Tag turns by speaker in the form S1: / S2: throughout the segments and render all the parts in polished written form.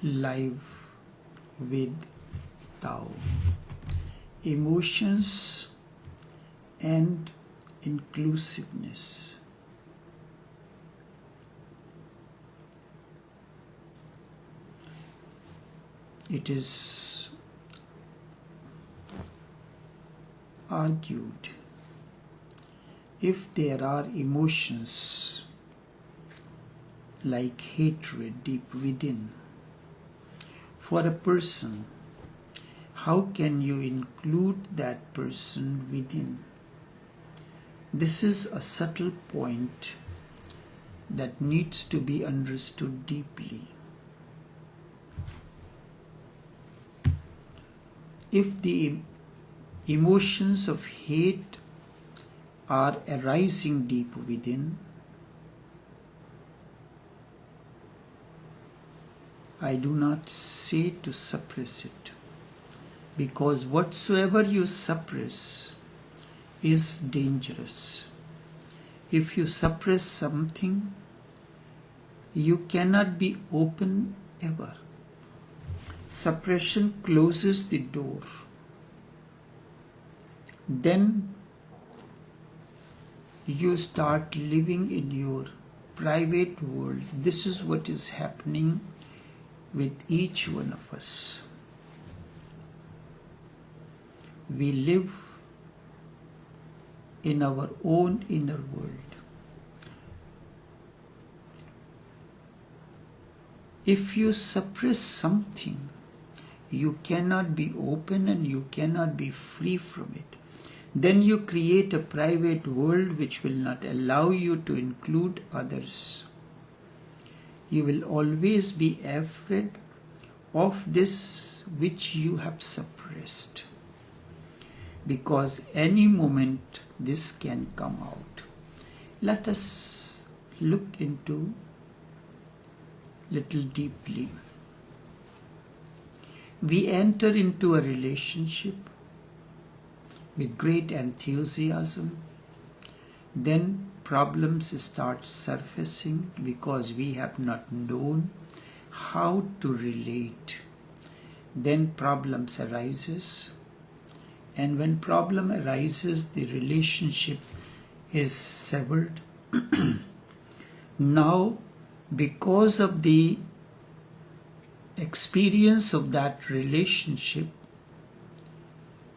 S1: live with Tao. Emotions and inclusiveness. It is argued, if there are emotions like hatred deep within for a person, how can you include that person within? This is a subtle point that needs to be understood deeply. If the emotions of hate are arising deep within, I do not say to suppress it, because whatsoever you suppress is dangerous. If you suppress something, you cannot be open ever. Suppression closes the door. Then you start living in your private world. This is what is happening with each one of us. We live in our own inner world. If you suppress something, you cannot be open and you cannot be free from it. Then you create a private world which will not allow you to include others. You will always be afraid of this which you have suppressed, because any moment this can come out. Let us look into little deeply. We enter into a relationship with great enthusiasm. Then problems start surfacing because we have not known how to relate. Then problems arises, and when problem arises, the relationship is severed. Now, because of the experience of that relationship,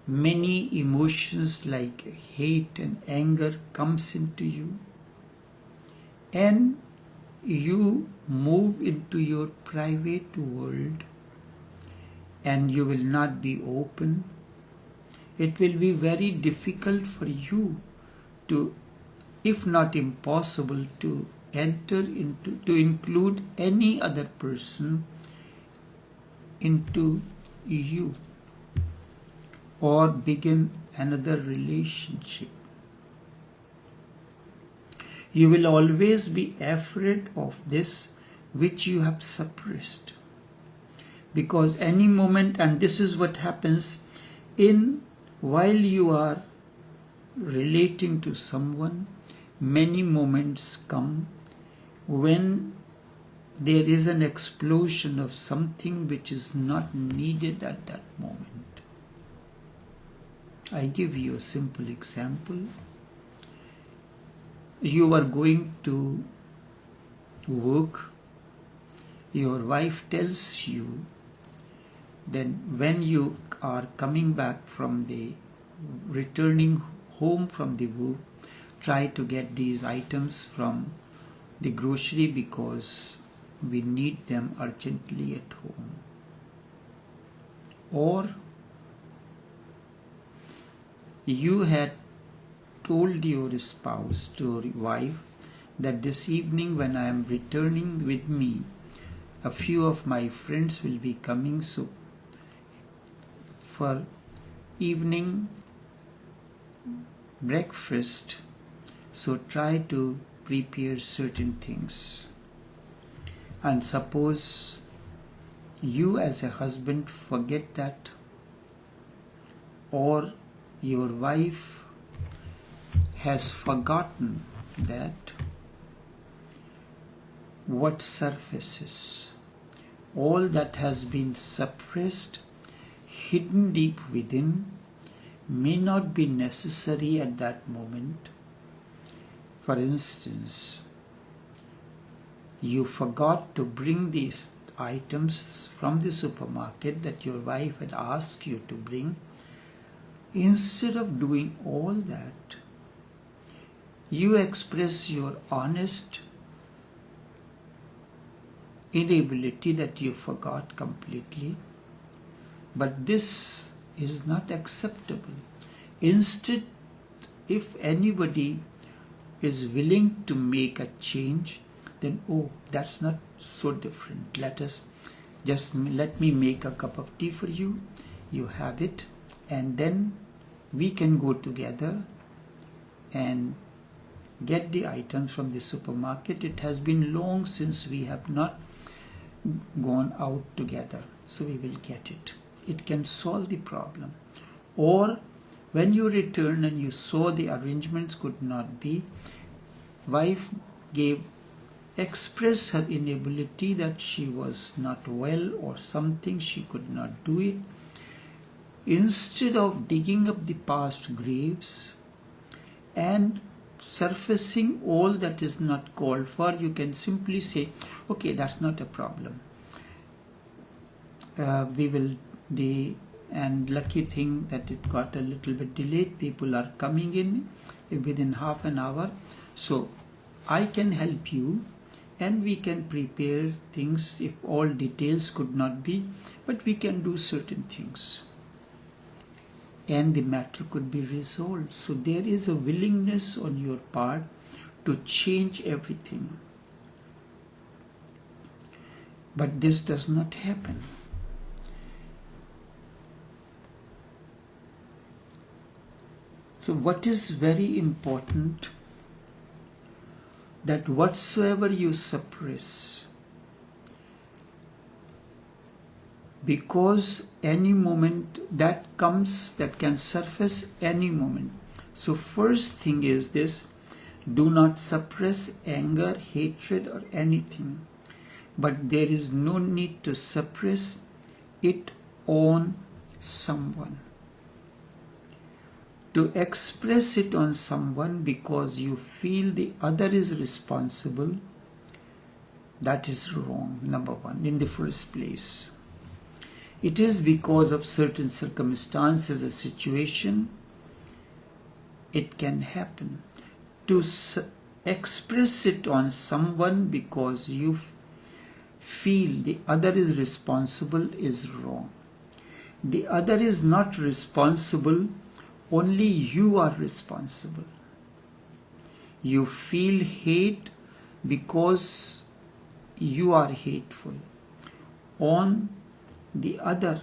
S1: many emotions like hate and anger comes into you, and you move into your private world, and you will not be open. It will be very difficult for you to, if not impossible, to enter into, to include any other person into you or begin another relationship. You will always be afraid of this which you have suppressed, because any moment, and this is what happens while you are relating to someone, many moments come when there is an explosion of something which is not needed at that moment. I give you a simple example. You are going to work. Your wife tells you, then when you are coming back from returning home from the work, try to get these items from the grocery because we need them urgently at home. Or you had told your spouse, to your wife, that this evening when I am returning with me, a few of my friends will be coming, so for evening breakfast, so try to prepare certain things. And suppose you as a husband forget that, or your wife has forgotten that, what surfaces? all that has been suppressed, hidden deep within, may not be necessary at that moment. For instance, you forgot to bring these items from the supermarket that your wife had asked you to bring. Instead of doing all that, you express your honest inability that you forgot completely. But this is not acceptable. Instead, if anybody is willing to make a change, then, oh, that's not so different. Let me make a cup of tea for you. You have it, and then we can go together and get the items from the supermarket. It has been long since we have not gone out together, so we will get it. It can solve the problem. Or when you return and you saw the arrangements could not be, wife expressed her inability, that she was not well or something, she could not do it. Instead of digging up the past graves and surfacing all that is not called for, you can simply say, okay, that's not a problem. And lucky thing that it got a little bit delayed. People are coming in within half an hour. So I can help you and we can prepare things if all details could not be, but we can do certain things. And the matter could be resolved. So there is a willingness on your part to change everything. But this does not happen. So what is very important, that whatsoever you suppress, because any moment that comes, that can surface any moment. So first thing is this: do not suppress anger, hatred or anything. But there is no need to suppress it on someone. To express it on someone because you feel the other is responsible, that is wrong, number one, in the first place. It is because of certain circumstances, a situation, it can happen. To express it on someone because you feel the other is responsible is wrong. The other is not responsible, only you are responsible. You feel hate because you are hateful. On the other,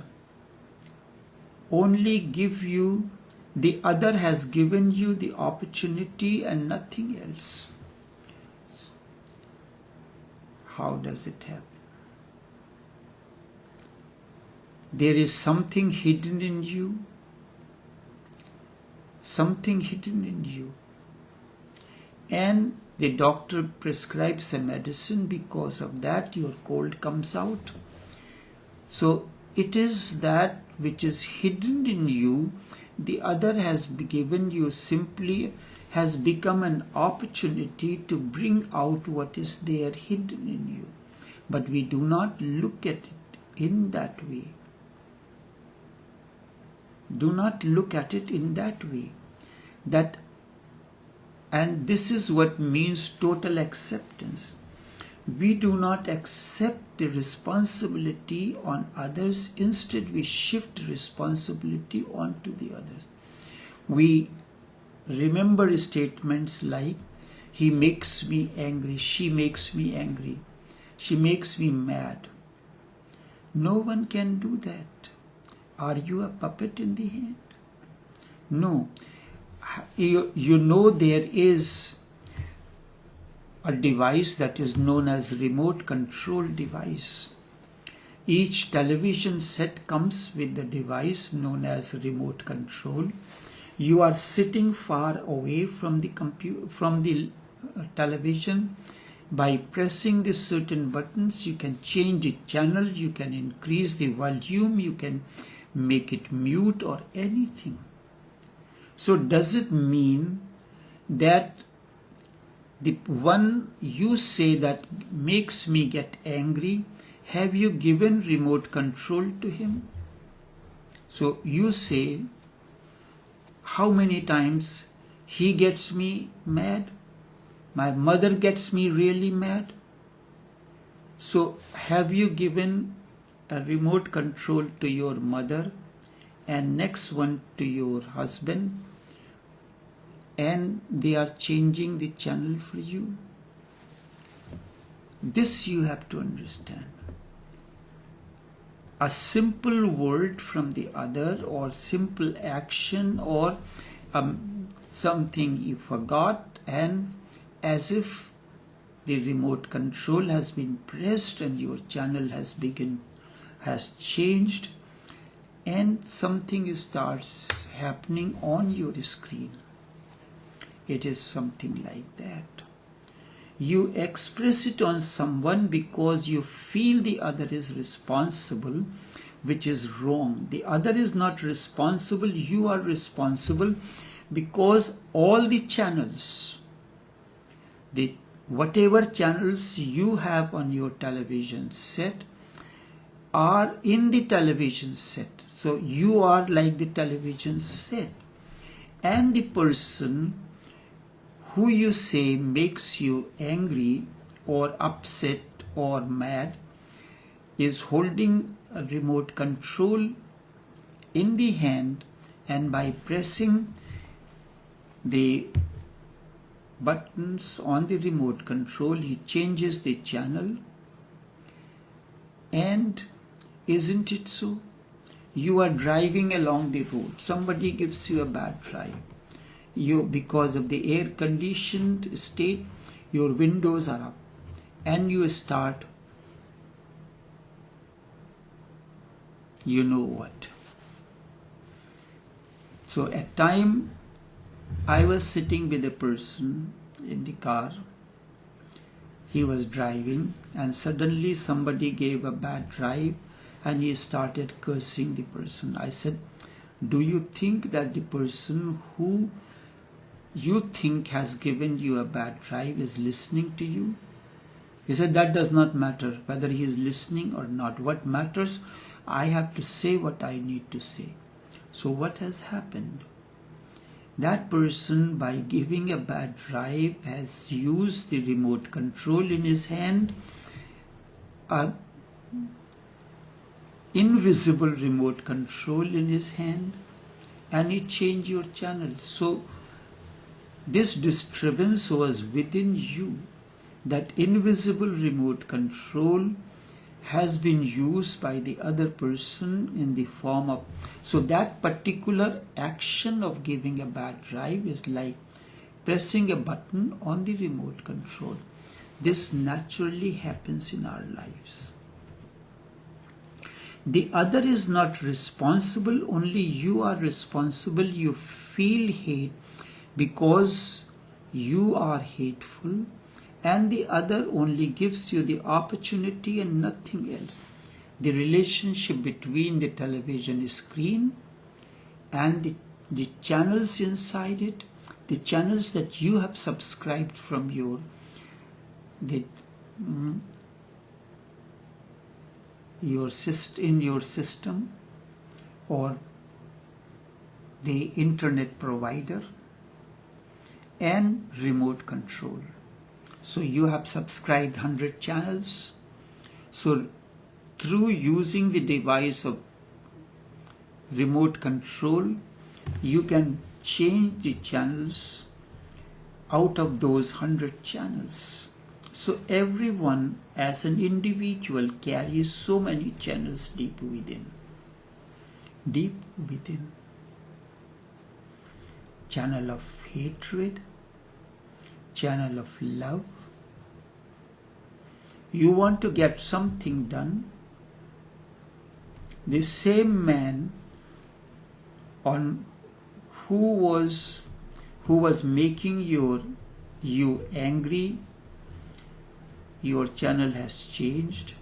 S1: only the other has given you the opportunity and nothing else. How does it happen? There is something hidden in you. Something hidden in you. And the doctor prescribes a medicine, because of that your cold comes out. So it is that which is hidden in you, the other has given you, simply has become an opportunity to bring out what is there hidden in you. But we do not look at it in that way. Do not look at it in that way. And this is what means total acceptance. We do not accept the responsibility on others. Instead, we shift responsibility onto the others. We remember statements like, he makes me angry, she makes me angry, she makes me mad. No one can do that. Are you a puppet in the hand? No. You know there is a device that is known as remote control device. Each television set comes with the device known as remote control. You are sitting far away from the television, By pressing the certain buttons, you can change the channel, you can increase the volume, you can make it mute or anything. So does it mean that the one you say that makes me get angry, have you given remote control to him? So you say, how many times he gets me mad? My mother gets me really mad. So have you given a remote control to your mother and next one to your husband, and they are changing the channel for you? This you have to understand. A simple word from the other, or simple action, or something you forgot, and as if the remote control has been pressed and your channel has changed, and something starts happening on your screen. It is something like that. You express it on someone because you feel the other is responsible, which is wrong. The other is not responsible, you are responsible, because all the channels, whatever channels you have on your television set are in the television set. So you are like the television set, and the person who you say makes you angry or upset or mad is holding a remote control in the hand, and by pressing the buttons on the remote control, he changes the channel. And isn't it so? You are driving along the road, somebody gives you a bad drive. Because of the air conditioned state, your windows are up and you start, you know what. So at time I was sitting with a person in the car, he was driving, and suddenly somebody gave a bad drive and he started cursing the person. I said, do you think that the person who you think has given you a bad drive is listening to you? He said, that does not matter whether he is listening or not. What matters, I have to say what I need to say. So what has happened? That person, by giving a bad drive, has used the remote control in his hand, an invisible remote control in his hand, and he changed your channel. So this disturbance was within you. That invisible remote control has been used by the other person in the form of, so that particular action of giving a bad drive is like pressing a button on the remote control. This naturally happens in our lives. The other is not responsible, only you are responsible. You feel hate because you are hateful, and the other only gives you the opportunity and nothing else. The relationship between the television screen and the channels inside it, the channels that you have subscribed from your system, or the internet provider, and remote control. So you have subscribed 100 channels. So through using the device of remote control, you can change the channels out of those 100 channels. So everyone as an individual carries so many channels deep within. Deep within. Channel of hatred, channel of love. You want to get something done. The same man who was making you angry your channel has changed,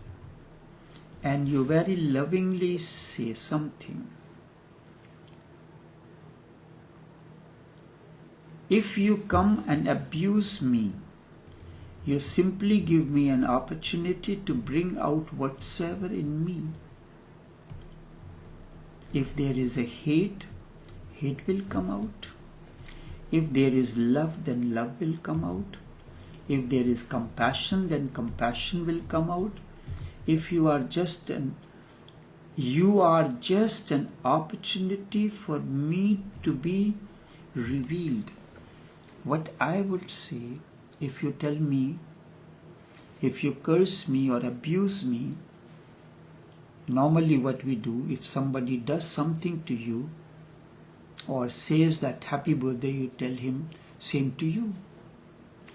S1: and you very lovingly say something. If you come and abuse me, you simply give me an opportunity to bring out whatsoever in me. If there is a hate, hate will come out. If there is love, then love will come out. If there is compassion, then compassion will come out. If you are just an opportunity for me to be revealed. What I would say, if you tell me, if you curse me or abuse me, normally what we do, if somebody does something to you or says that happy birthday, you tell him same to you,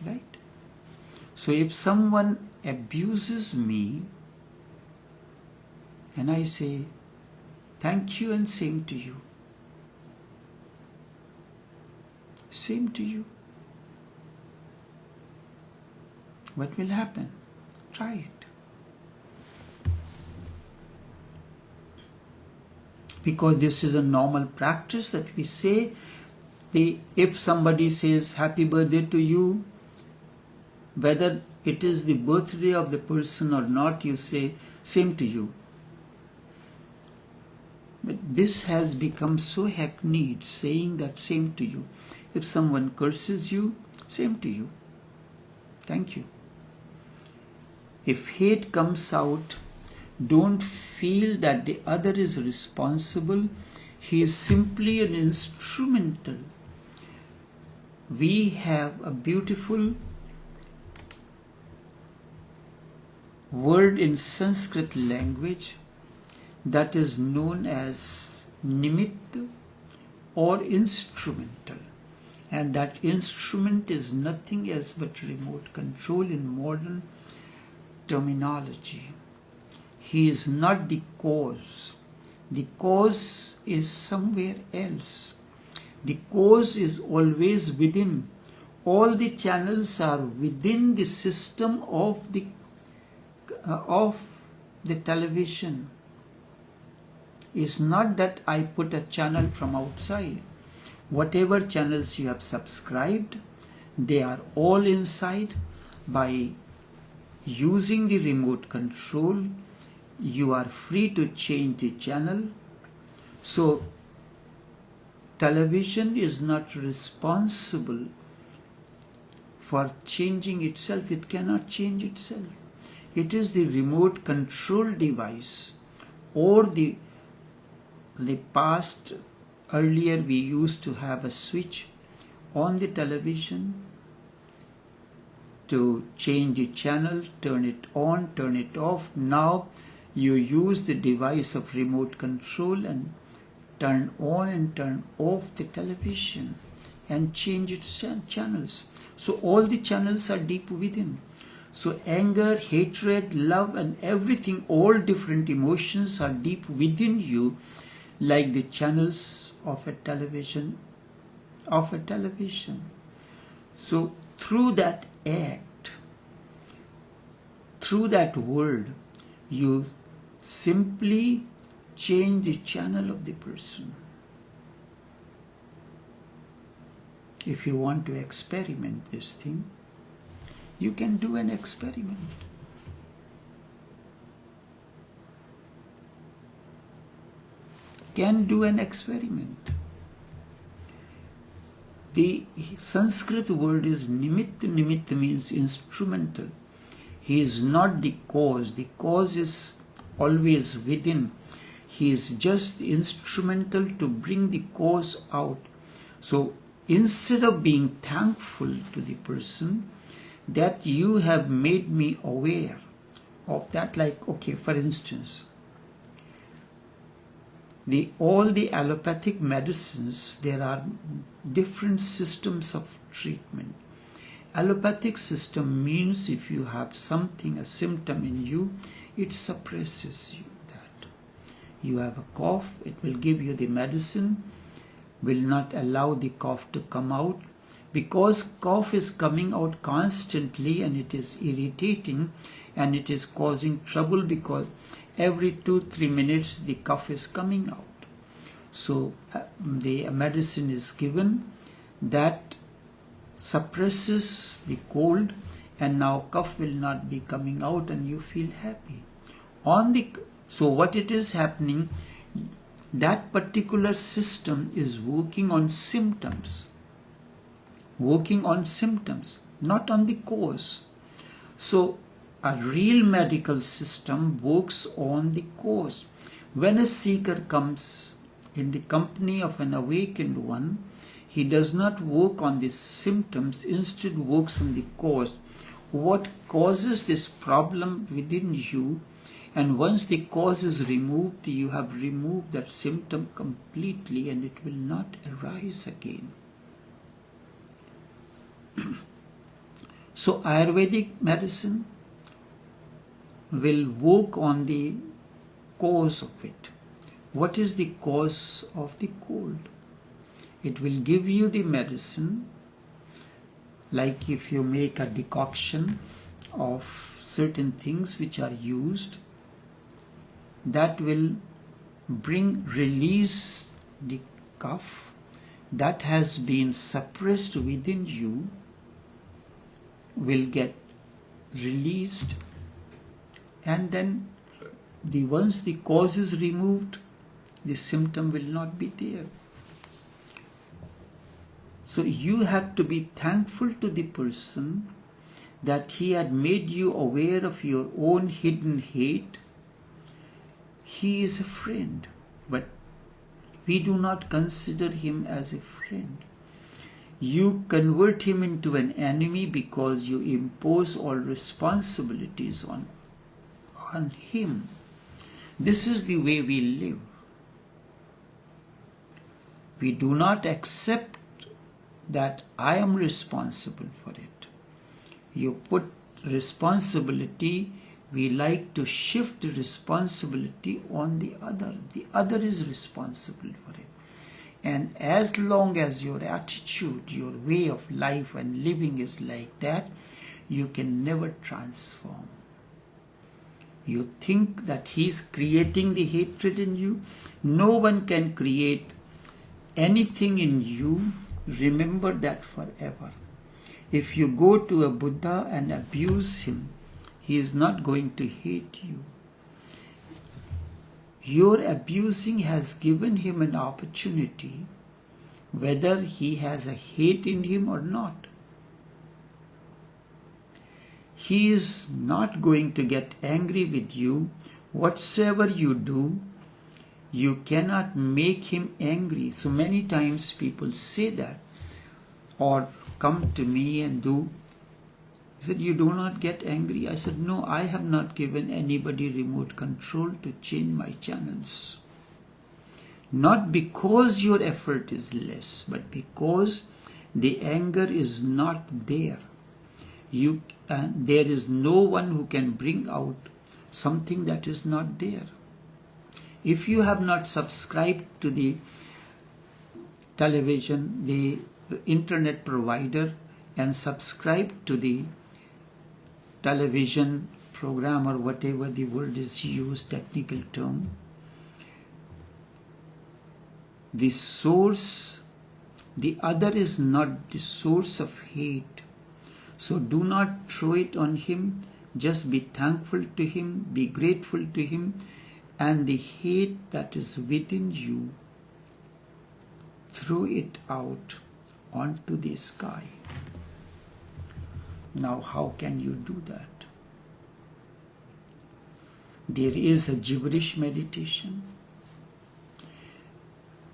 S1: right? So if someone abuses me and I say thank you and same to you, same to you, what will happen? Try it. Because this is a normal practice that we say, if somebody says happy birthday to you, whether it is the birthday of the person or not, you say same to you. But this has become so hackneyed, saying that same to you. If someone curses you, same to you. Thank you. If hate comes out, don't feel that the other is responsible. He is simply an instrumental. We have a beautiful word in Sanskrit language that is known as nimitta or instrumental. And that instrument is nothing else but remote control in modern terminology. He is not the cause. The cause is somewhere else. The cause is always within. All the channels are within the system of the television. It's not that I put a channel from outside. Whatever channels you have subscribed, they are all inside. By using the remote control, you are free to change the channel. So television is not responsible for changing itself. It cannot change itself. It is the remote control device, or the past. Earlier we used to have a switch on the television to change the channel, turn it on, turn it off. Now you use the device of remote control and turn on and turn off the television and change its channels. So all the channels are deep within. So anger, hatred, love and everything, all different emotions are deep within you, like the channels of a television. So through that act, through that word, you simply change the channel of the person. If you want to experiment this thing, you can do an experiment. Can do an experiment. The Sanskrit word is nimitta. Nimitta means instrumental. He is not the cause. The cause is always within. He is just instrumental to bring the cause out. So instead of being thankful to the person that you have made me aware of that, like, okay, for instance, all the allopathic medicines, there are different systems of treatment. Allopathic system means if you have something, a symptom in you, it suppresses you. That you have a cough, it will give you the medicine, will not allow the cough to come out, Because cough is coming out constantly and it is irritating and it is causing trouble, because every 2-3 minutes the cough is coming out. So the medicine is given that suppresses the cold, and now cough will not be coming out and you feel happy. So what it is happening, that particular system is working on symptoms, not on the cause. So a real medical system works on the cause. When a seeker comes in the company of an awakened one, he does not work on the symptoms, instead works on the cause. What causes this problem within you? And once the cause is removed, you have removed that symptom completely and it will not arise again. So Ayurvedic medicine will work on the cause of it. What is the cause of the cold? It will give you the medicine, like if you make a decoction of certain things which are used, that will release the cough that has been suppressed within you, will get released, and then once the cause is removed, the symptom will not be there. So you have to be thankful to the person that he had made you aware of your own hidden hate. He is a friend, but we do not consider him as a friend. You convert him into an enemy because you impose all responsibilities on him. This is the way we live. We do not accept that I am responsible for it. You put responsibility, we like to shift responsibility on the other. The other is responsible for it. And as long as your attitude, your way of life and living is like that, you can never transform. You think that he is creating the hatred in you. No one can create anything in you. Remember that forever. If you go to a Buddha and abuse him, he is not going to hate you. Your abusing has given him an opportunity, whether he has a hate in him or not. He is not going to get angry with you. Whatsoever you do, you cannot make him angry. So many times people say that, or come to me and do. He said, you do not get angry. I said, no, I have not given anybody remote control to change my channels. Not because your effort is less, but because the anger is not there. There is no one who can bring out something that is not there. If you have not subscribed to the television, the internet provider, and subscribed to the television program, or whatever the word is used, technical term, the source, the other is not the source of hate. So do not throw it on him. Just be thankful to him, be grateful to him, and the hate that is within you, throw it out onto the sky. Now, how can you do that? There is a gibberish meditation.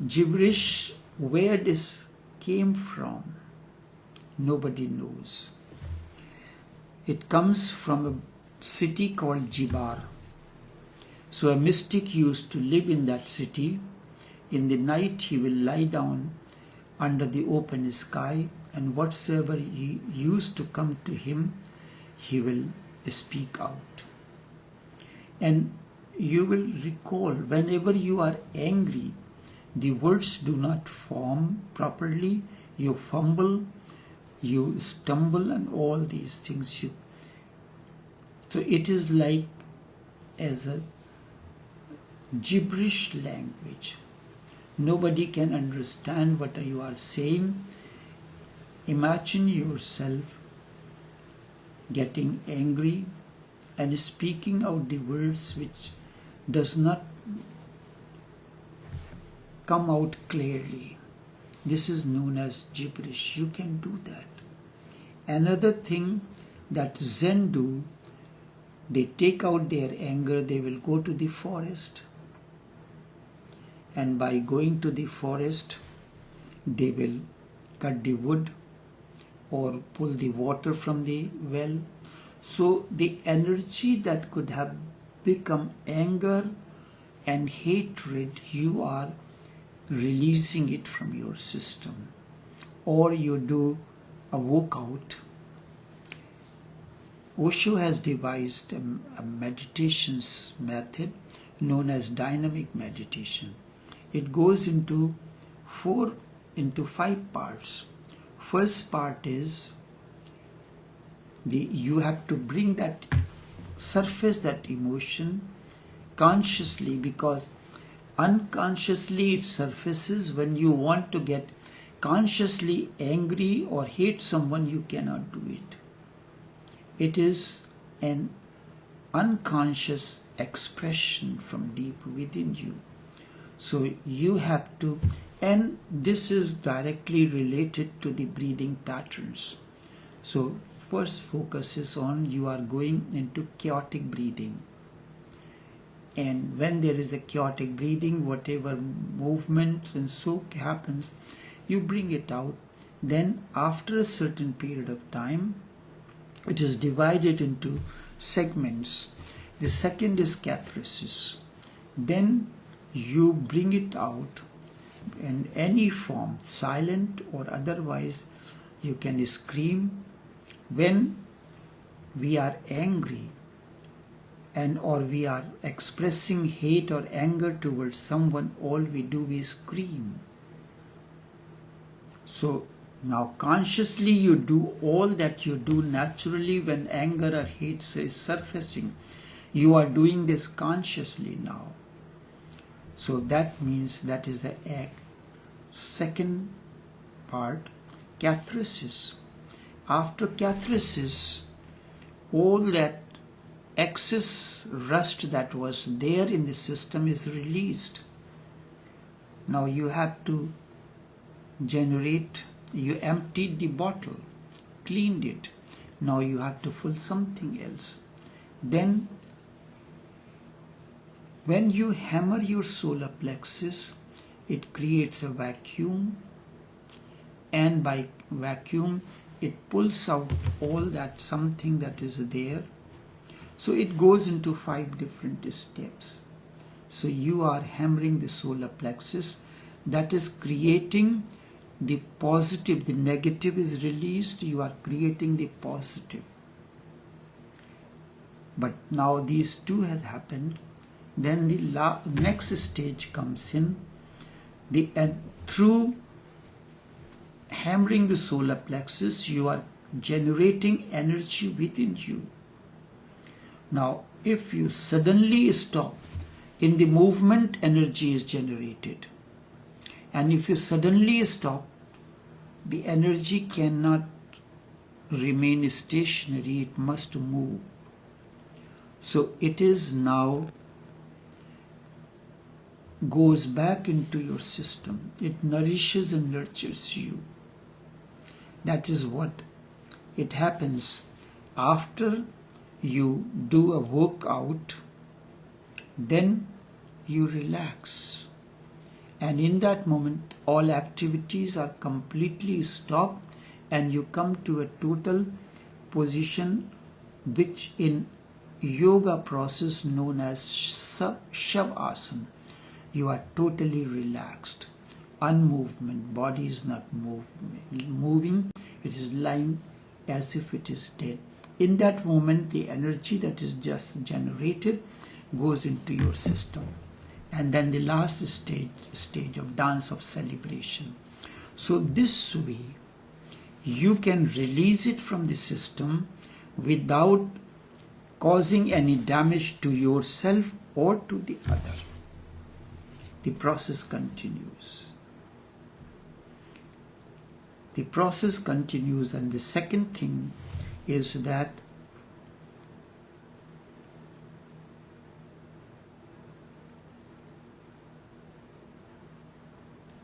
S1: Gibberish, where this came from, nobody knows. It comes from a city called Jibar. So a mystic used to live in that city. In the night he will lie down under the open sky, and whatsoever he used to come to him, he will speak out. And you will recall, whenever you are angry, the words do not form properly, you fumble, you stumble and all these things. So it is like as a gibberish language. Nobody can understand what you are saying. Imagine yourself getting angry and speaking out the words which does not come out clearly. This is known as gibberish. You can do that. Another thing that Zen do, they take out their anger, they will go to the forest. And by going to the forest, they will cut the wood or pull the water from the well. So the energy that could have become anger and hatred, you are releasing it from your system. Or you do a workout. Osho has devised a meditations method known as dynamic meditation. It goes into 5 parts. First part is you have to bring that, surface that emotion consciously, because unconsciously it surfaces. When you want to get consciously angry or hate someone, you cannot do it. It is an unconscious expression from deep within you. So you have to, and this is directly related to the breathing patterns. So first focus is on, you are going into chaotic breathing. And when there is a chaotic breathing, whatever movements and so happens, you bring it out. Then after a certain period of time, it is divided into segments. The second is catharsis. Then you bring it out in any form, silent or otherwise. You can scream. When we are angry and or we are expressing hate or anger towards someone, all we do is scream. So now consciously you do all that you do naturally when anger or hate is surfacing. You are doing this consciously now. So that means that is the act. Second part, catharsis. After catharsis, all that excess rust that was there in the system is released. Now you have to generate, you emptied the bottle, cleaned it. Now you have to fill something else. Then when you hammer your solar plexus, it creates a vacuum, and by vacuum it pulls out all that something that is there. So it goes into 5 different steps. So you are hammering the solar plexus, that is creating the positive. The negative is released, you are creating the positive. But now these two have happened. Then the next stage comes in. Through hammering the solar plexus, you are generating energy within you. Now, if you suddenly stop, in the movement, energy is generated. And if you suddenly stop, the energy cannot remain stationary, it must move. So it is now goes back into your system. It nourishes and nurtures you. That is what it happens after you do a workout. Then you relax, and in that moment all activities are completely stopped, and you come to a total position which in yoga process known as Shavasana. You are totally relaxed, unmovement, body is not moving, it is lying as if it is dead. In that moment, the energy that is just generated goes into your system. And then the last stage of dance of celebration. So this way, you can release it from the system without causing any damage to yourself or to the other. The process continues. The process continues, and the second thing is that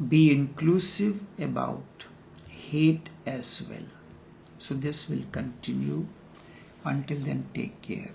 S1: be inclusive about hate as well. So this will continue. Until then, take care.